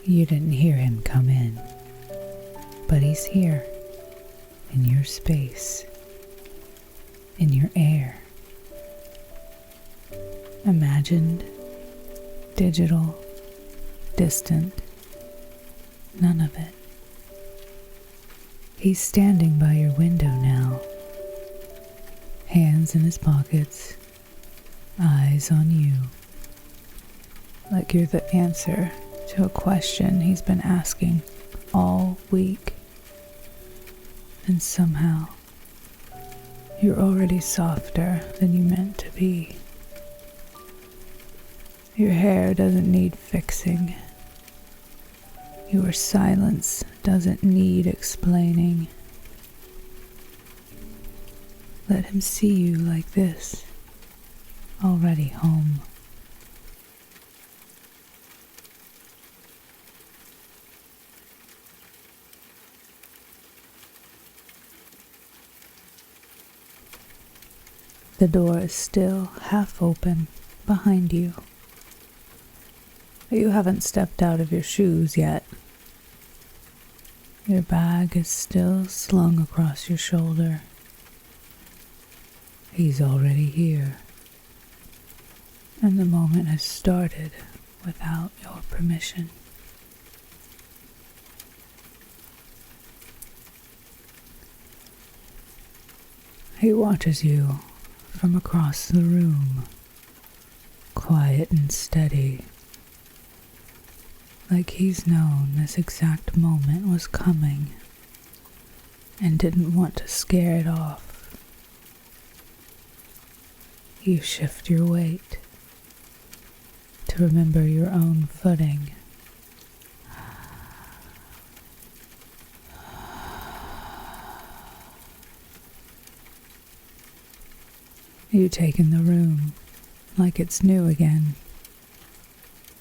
You didn't hear him come in, but he's here, in your space, in your air. Imagined, digital, distant, none of it. He's standing by your window now, hands in his pockets, eyes on you, like you're the answer to a question he's been asking all week. And somehow, you're already softer than you meant to be. Your hair doesn't need fixing. Your silence doesn't need explaining. Let him see you like this, already home. The door is still half open behind you. You haven't stepped out of your shoes yet. Your bag is still slung across your shoulder. He's already here, and the moment has started without your permission. He watches you from across the room, quiet and steady, like he's known this exact moment was coming and didn't want to scare it off. You shift your weight to remember your own footing. You take in the room like it's new again.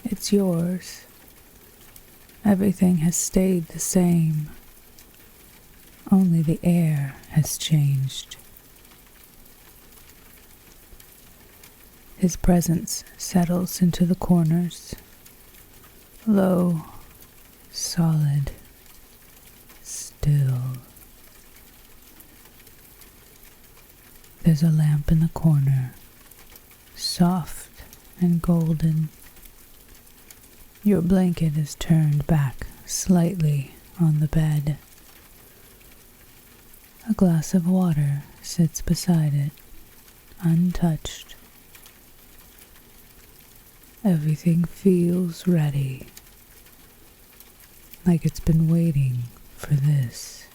It's yours. Everything has stayed the same. Only the air has changed. His presence settles into the corners. Low, solid, still. There's a lamp in the corner, soft and golden. Your blanket is turned back slightly on the bed. A glass of water sits beside it, untouched. Everything feels ready, like it's been waiting for this.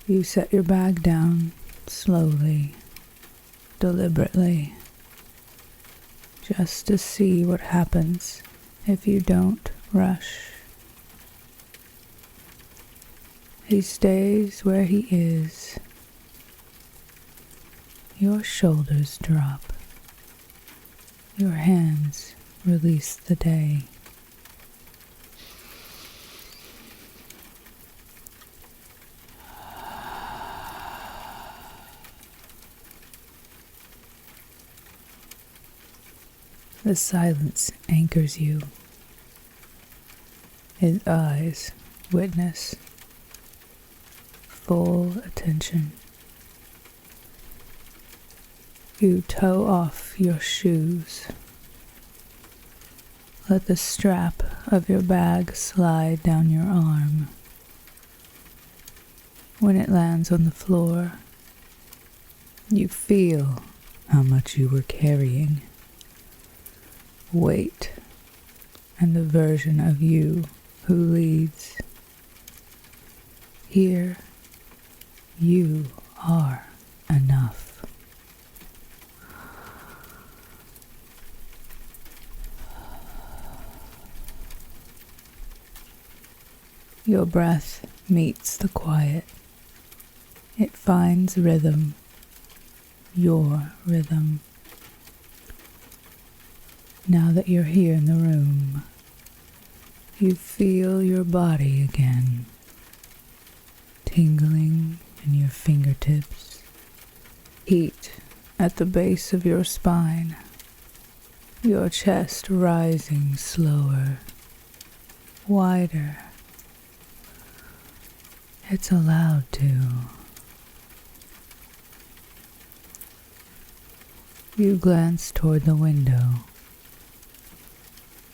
You set your bag down slowly, deliberately, just to see what happens if you don't rush. He stays where he is. Your shoulders drop. Your hands release the day. The silence anchors you. His eyes witness. Full attention. You toe off your shoes. Let the strap of your bag slide down your arm. When it lands on the floor, you feel how much you were carrying. weight and the version of you who leads. Here, you are enough. Your breath meets the quiet. It finds rhythm, your rhythm. Now that you're here in the room, you feel your body again, tingling in your fingertips, heat at the base of your spine, your chest rising slower, wider. It's allowed to. You glance toward the window.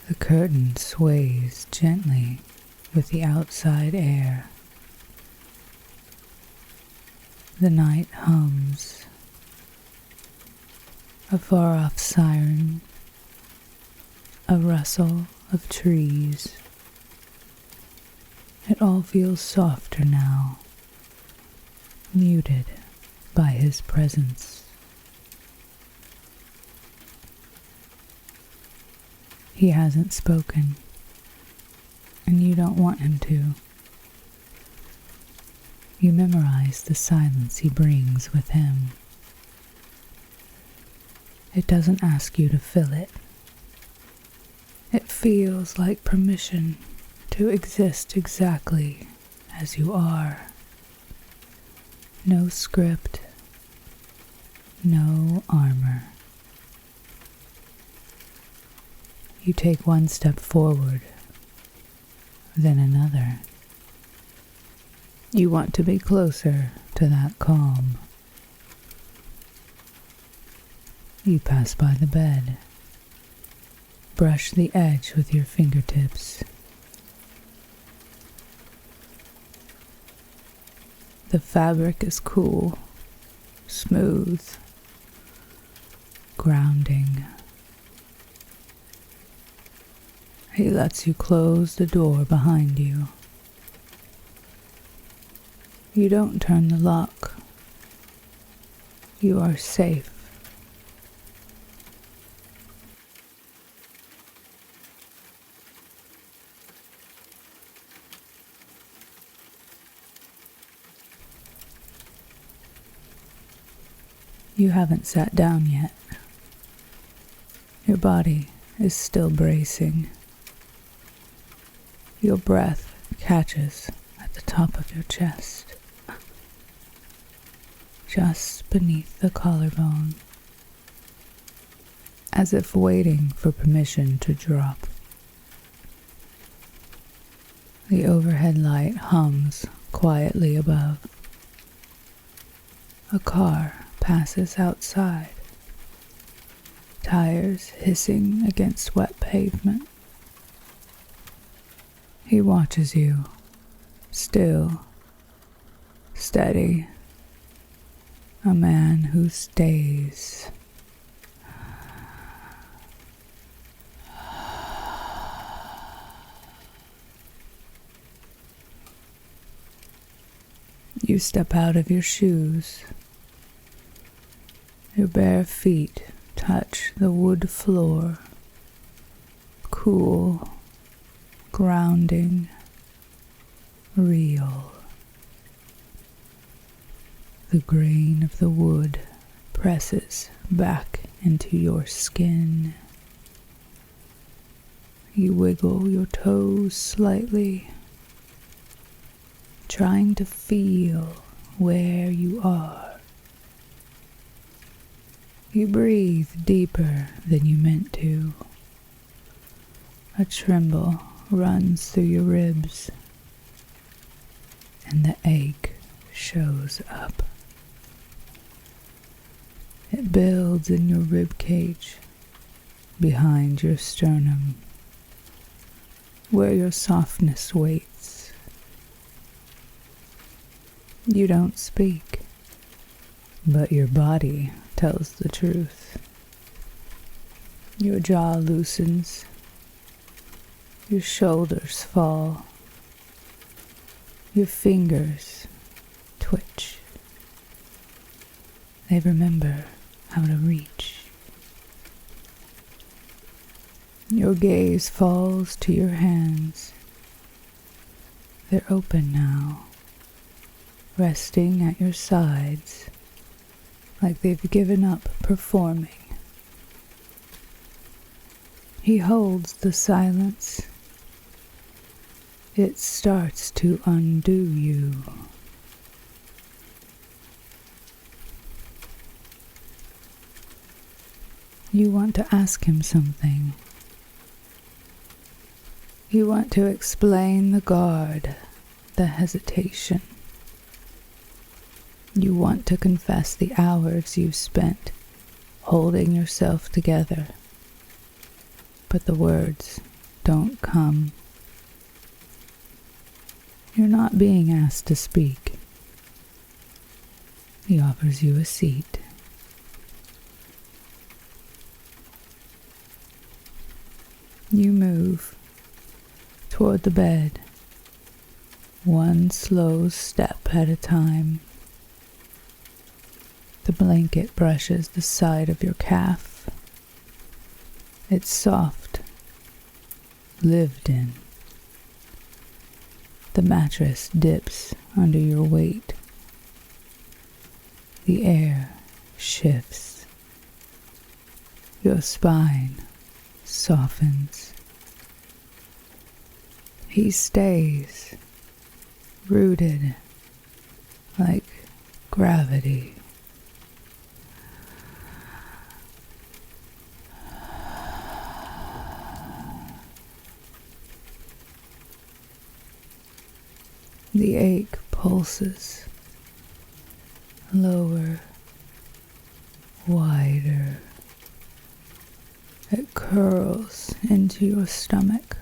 The curtain sways gently with the outside air. The night hums. A far-off siren, a rustle of trees. It all feels softer now, muted by his presence. He hasn't spoken, and you don't want him to. You memorize the silence he brings with him. It doesn't ask you to fill it. It feels like permission to exist exactly as you are. No script, no armor. You take one step forward, then another. You want to be closer to that calm. You pass by the bed. Brush the edge with your fingertips. The fabric is cool, smooth, grounding. He lets you close the door behind you. You don't turn the lock. You are safe. You haven't sat down yet. Your body is still bracing. Your breath catches at the top of your chest, just beneath the collarbone, as if waiting for permission to drop. The overhead light hums quietly above. A car passes outside, tires hissing against wet pavement. He watches you, still, steady, a man who stays. You step out of your shoes. Your bare feet touch the wood floor, cool, grounding, real. The grain of the wood presses back into your skin. You wiggle your toes slightly, trying to feel where you are. You breathe deeper than you meant to. A tremble runs through your ribs, and the ache shows up. It builds in your rib cage, behind your sternum, where your softness waits. You don't speak, but your body tells the truth. Your jaw loosens. Your shoulders fall. Your fingers twitch. They remember how to reach. Your gaze falls to your hands. They're open now, resting at your sides like they've given up performing. He holds the silence. It starts to undo you. You want to ask him something. You want to explain the guard, the hesitation. You want to confess the hours you've spent holding yourself together. But the words don't come. You're not being asked to speak. He offers you a seat. You move toward the bed, one slow step at a time. The blanket brushes the side of your calf. It's soft, lived in. The mattress dips under your weight. The air shifts. Your spine softens. He stays, rooted like gravity. The ache pulses, lower, wider. It curls into your stomach.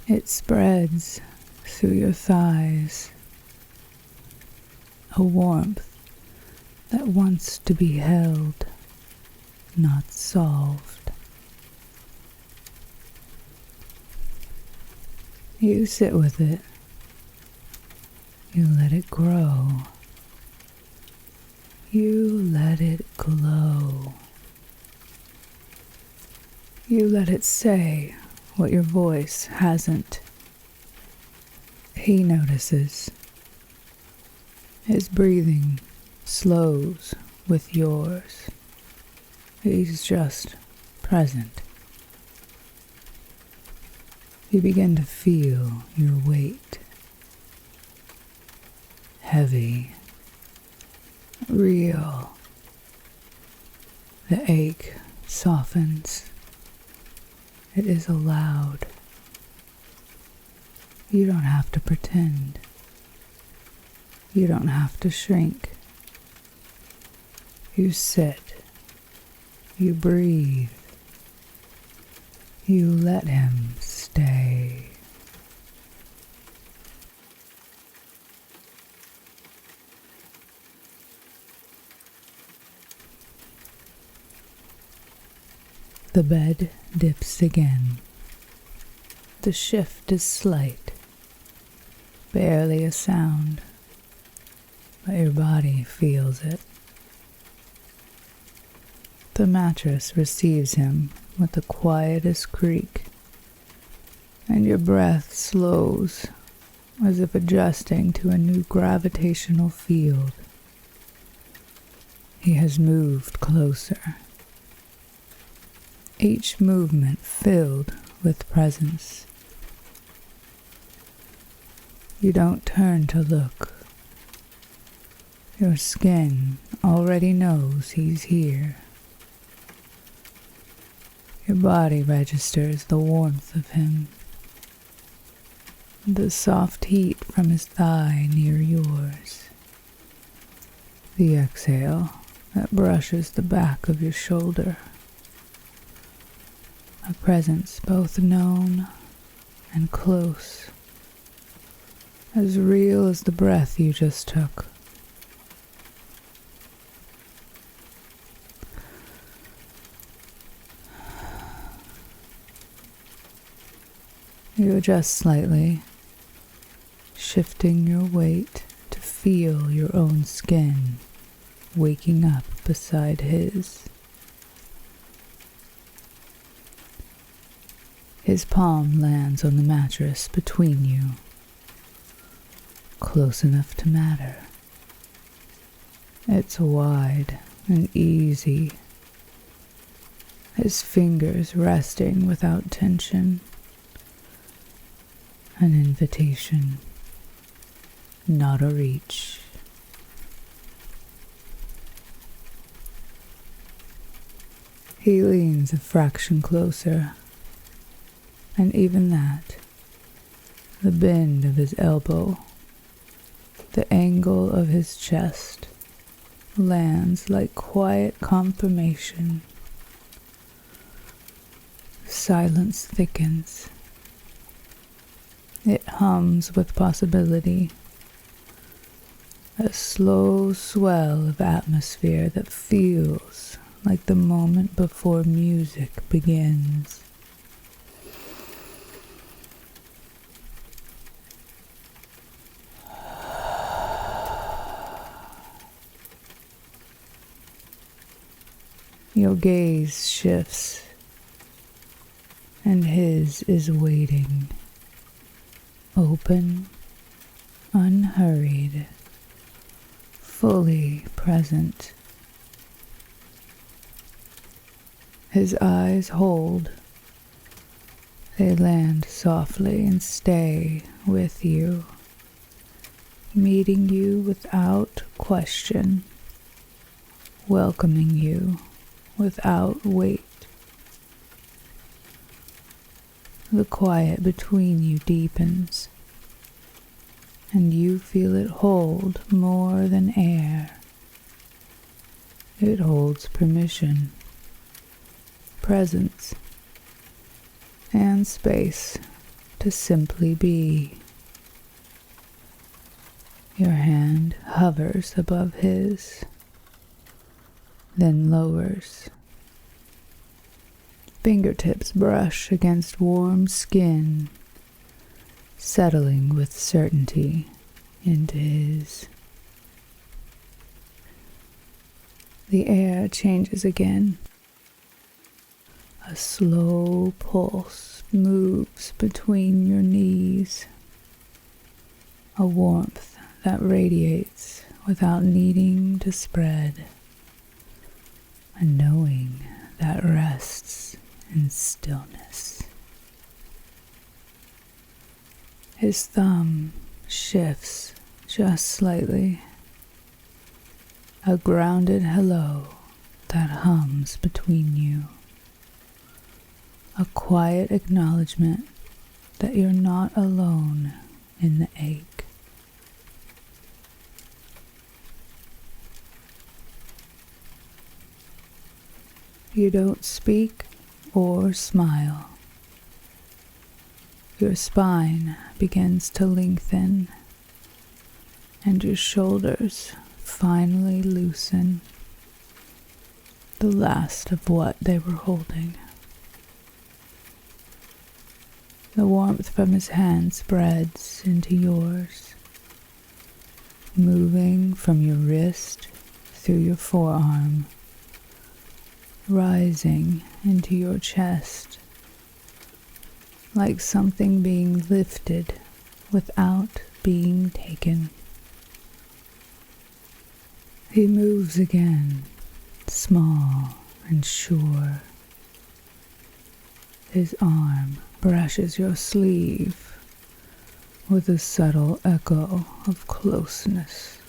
It spreads through your thighs, a warmth that wants to be held, not solved. You sit with it. You let it grow. You let it glow. You let it say what your voice hasn't. He notices. His breathing slows with yours. He's just present. You begin to feel your weight. Heavy. Real. The ache softens. It is allowed. You don't have to pretend. You don't have to shrink. You sit. You breathe. You let him stay. The bed dips again. The shift is slight, barely a sound, but your body feels it. The mattress receives him with the quietest creak, and your breath slows as if adjusting to a new gravitational field. He has moved closer, each movement filled with presence. You don't turn to look. Your skin already knows he's here. Your body registers the warmth of him, the soft heat from his thigh near yours, the exhale that brushes the back of your shoulder, a presence both known and close, as real as the breath you just took. You adjust slightly, shifting your weight to feel your own skin waking up beside his. His palm lands on the mattress between you, close enough to matter. It's wide and easy, his fingers resting without tension. An invitation, not a reach. He leans a fraction closer, and even that, the bend of his elbow, the angle of his chest, lands like quiet confirmation. Silence thickens. It hums with possibility, a slow swell of atmosphere that feels like the moment before music begins. Your gaze shifts, and his is waiting, open, unhurried, fully present. His eyes hold. They land softly and stay with you, meeting you without question, welcoming you without weight. The quiet between you deepens, and you feel it hold more than air. It holds permission, presence, and space to simply be. Your hand hovers above his, then lowers. Fingertips brush against warm skin, settling with certainty into his. The air changes again. A slow pulse moves between your knees, a warmth that radiates without needing to spread, a knowing that rests in stillness. His thumb shifts just slightly, a grounded hello that hums between you, a quiet acknowledgement that you're not alone in the ache. You don't speak or smile. Your spine begins to lengthen, and your shoulders finally loosen, the last of what they were holding. The warmth from his hand spreads into yours, moving from your wrist through your forearm, rising into your chest, like something being lifted without being taken. He moves again, small and sure. His arm brushes your sleeve with a subtle echo of closeness.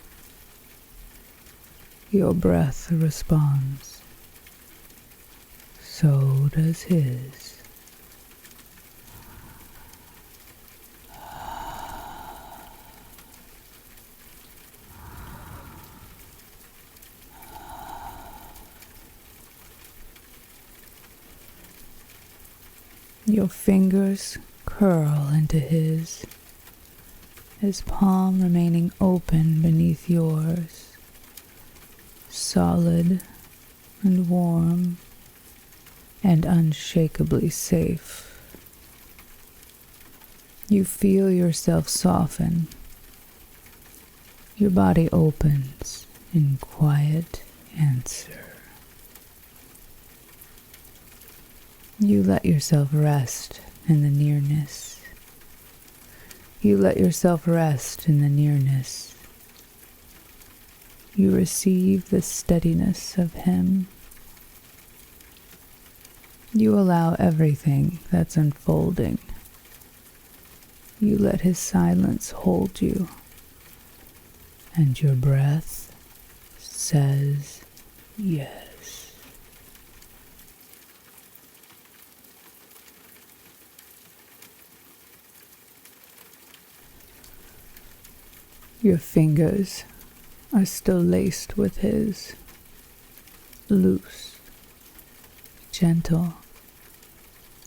Your breath responds. So does his. Your fingers curl into his palm remaining open beneath yours, solid and warm and unshakably safe. You feel yourself soften. Your body opens in quiet answer. You let yourself rest in the nearness. You let yourself rest in the nearness. You receive the steadiness of him. You allow everything that's unfolding. You let his silence hold you, and your breath says yes. Your fingers are still laced with his, loose, gentle,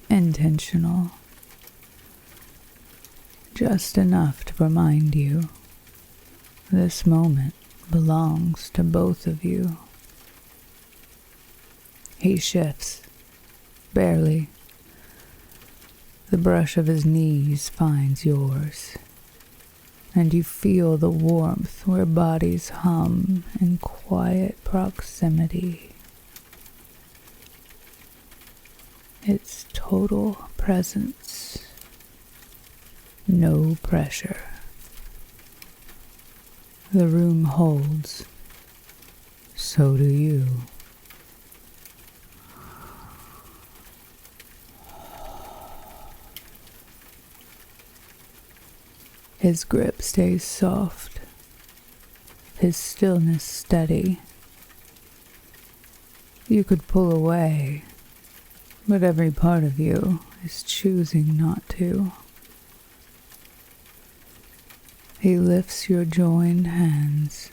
intentional, just enough to remind you this moment belongs to both of you. He shifts, barely. The brush of his knees finds yours, and you feel the warmth where bodies hum in quiet proximity. It's total presence, no pressure. The room holds, so do you. His grip stays soft, his stillness steady. You could pull away, but every part of you is choosing not to. He lifts your joined hands,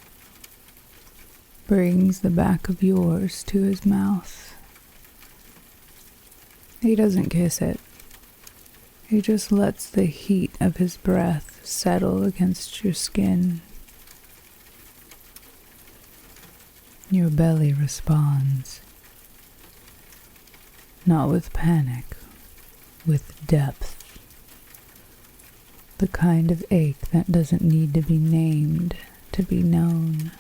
brings the back of yours to his mouth. He doesn't kiss it. He just lets the heat of his breath settle against your skin. Your belly responds, not with panic, with depth. The kind of ache that doesn't need to be named to be known.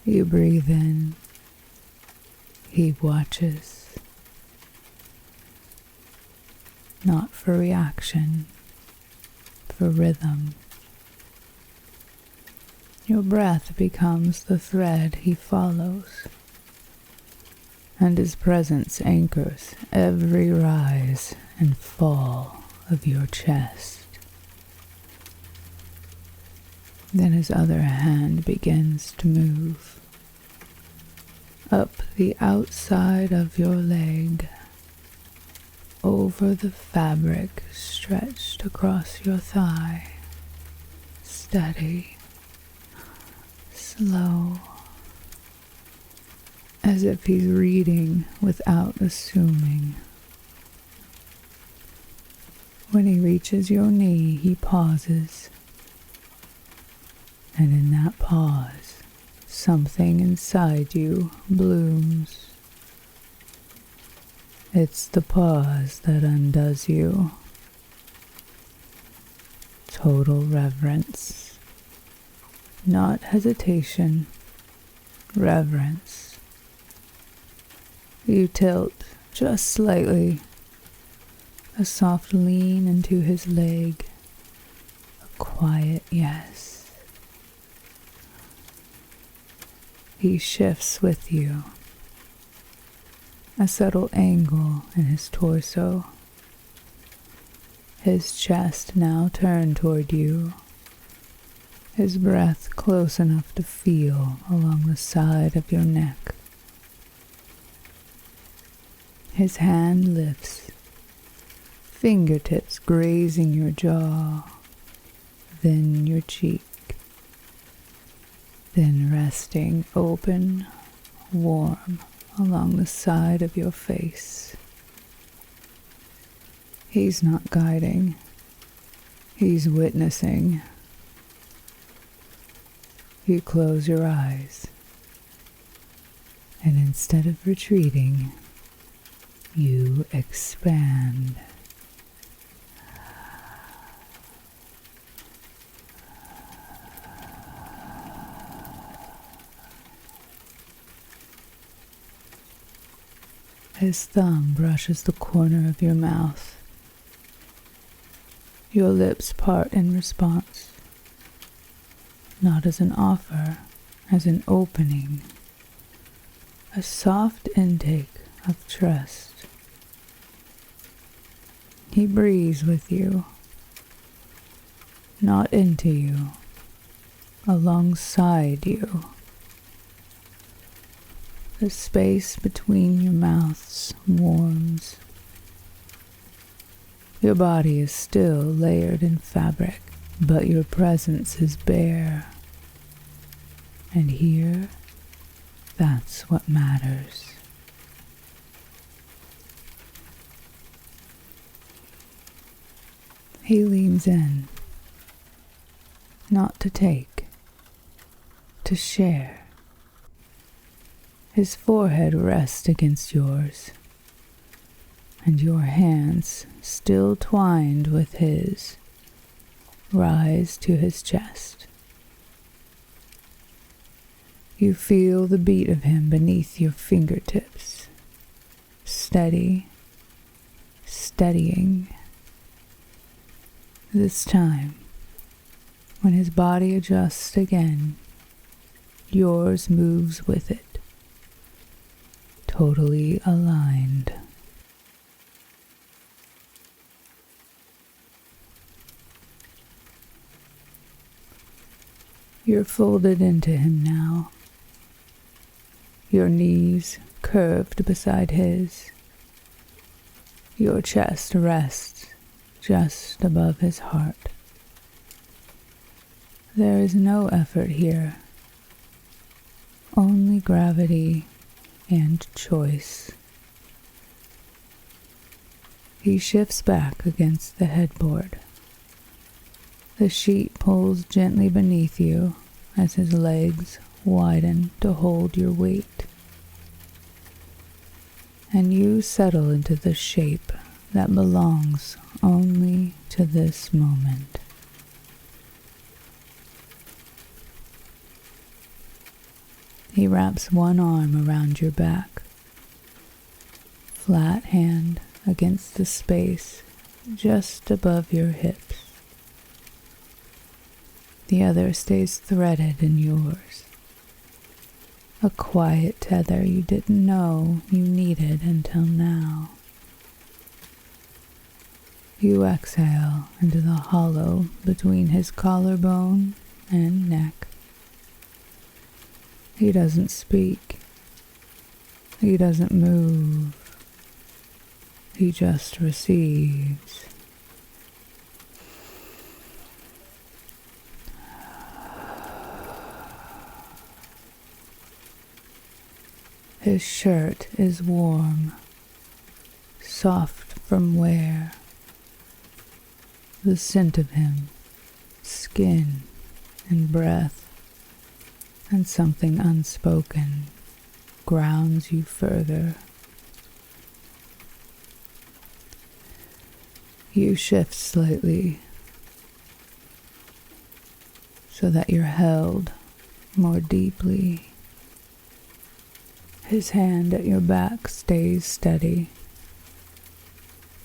You breathe in. He watches. Not for reaction, for rhythm. Your breath becomes the thread he follows, and his presence anchors every rise and fall of your chest. Then his other hand begins to move up the outside of your leg, over the fabric stretched across your thigh, steady, slow, as if he's reading without assuming. When he reaches your knee, he pauses, and in that pause, something inside you blooms. It's the pause that undoes you. Total reverence. Not hesitation, reverence. You tilt just slightly, a soft lean into his leg, a quiet yes. He shifts with you, a subtle angle in his torso, his chest now turned toward you, his breath close enough to feel along the side of your neck. His hand lifts, fingertips grazing your jaw, then your cheek, then resting open, warm along the side of your face. He's not guiding, he's witnessing. You close your eyes, And instead of retreating, you expand. His thumb brushes the corner of your mouth. Your lips part in response, not as an offer, as an opening, a soft intake of trust. He breathes with you, not into you, alongside you. The space between your mouths warms. Your body is still layered in fabric, but your presence is bare. And here, that's what matters. He leans in, not to take, to share. His forehead rests against yours, and your hands, still twined with his, rise to his chest. You feel the beat of him beneath your fingertips, steady, steadying. This time, when his body adjusts again, yours moves with it. Totally aligned. You're folded into him now, your knees curved beside his. Your chest rests just above his heart. There is no effort here, only gravity and choice. He shifts back against the headboard. The sheet pulls gently beneath you as his legs widen to hold your weight. And you settle into the shape that belongs only to this moment. He wraps one arm around your back, flat hand against the space just above your hips. The other stays threaded in yours, a quiet tether you didn't know you needed until now. You exhale into the hollow between his collarbone and neck. He doesn't speak. He doesn't move. He just receives. His shirt is warm, soft from wear. The scent of him, skin and breath, and something unspoken grounds you further. You shift slightly so that you're held more deeply. His hand at your back stays steady.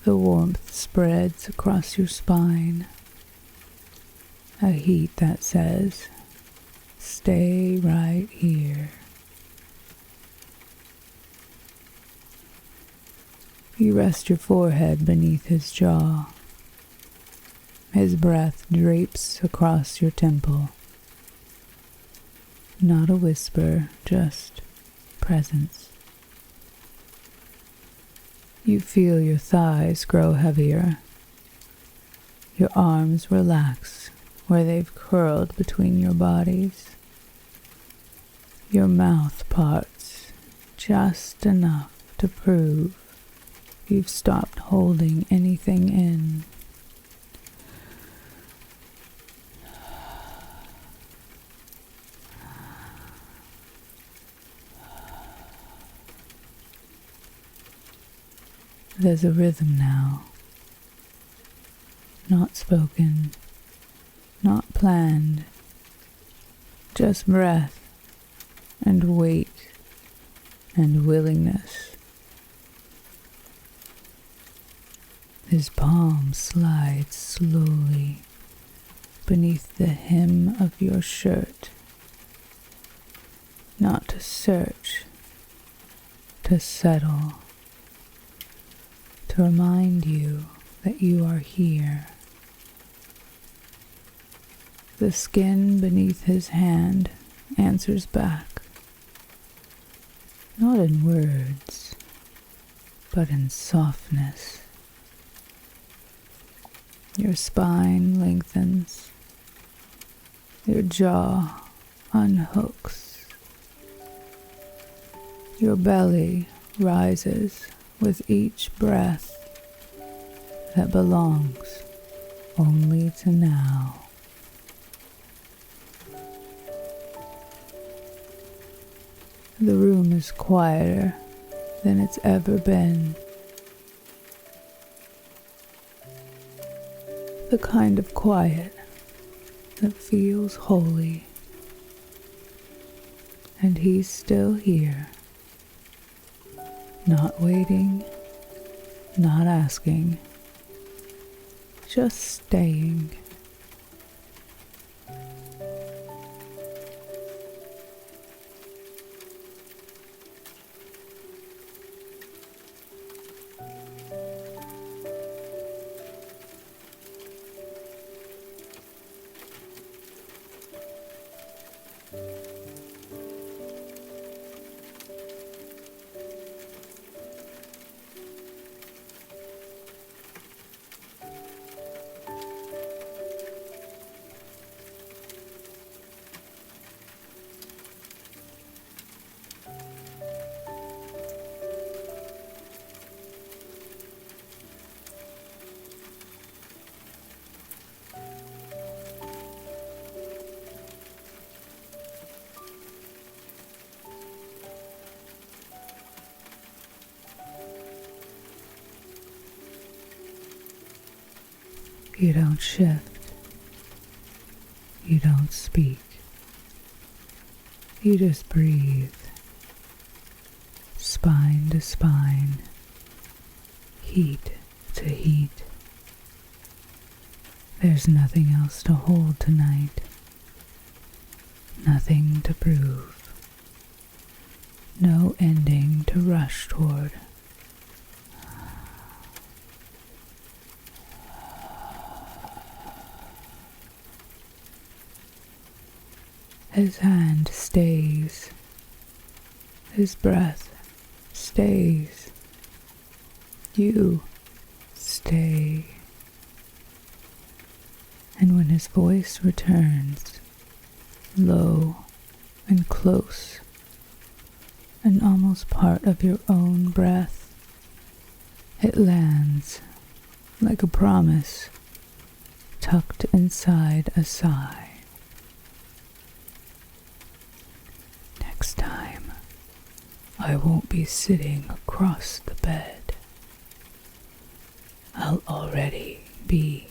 The warmth spreads across your spine, a heat that says, "Stay right here." You rest your forehead beneath his jaw. His breath drapes across your temple. Not a whisper, just presence. You feel your thighs grow heavier. Your arms relax where they've curled between your bodies. Your mouth parts just enough to prove you've stopped holding anything in. There's a rhythm now, not spoken, not planned, just breath and weight and willingness. His palm slides slowly beneath the hem of your shirt, not to search, to settle, to remind you that you are here. The skin beneath his hand answers back, not in words, but in softness. Your spine lengthens, your jaw unhooks, your belly rises with each breath that belongs only to now. The room is quieter than it's ever been. The kind of quiet that feels holy. And he's still here, not waiting, not asking, just staying. You don't shift. You don't speak. You just breathe. Spine to spine. Heat to heat. There's nothing else to hold tonight. Nothing to prove. No ending to rush toward. His hand stays. His breath stays. You stay. And when his voice returns, low and close, and almost part of your own breath, it lands like a promise tucked inside a sigh. Next time, I won't be sitting across the bed. I'll already be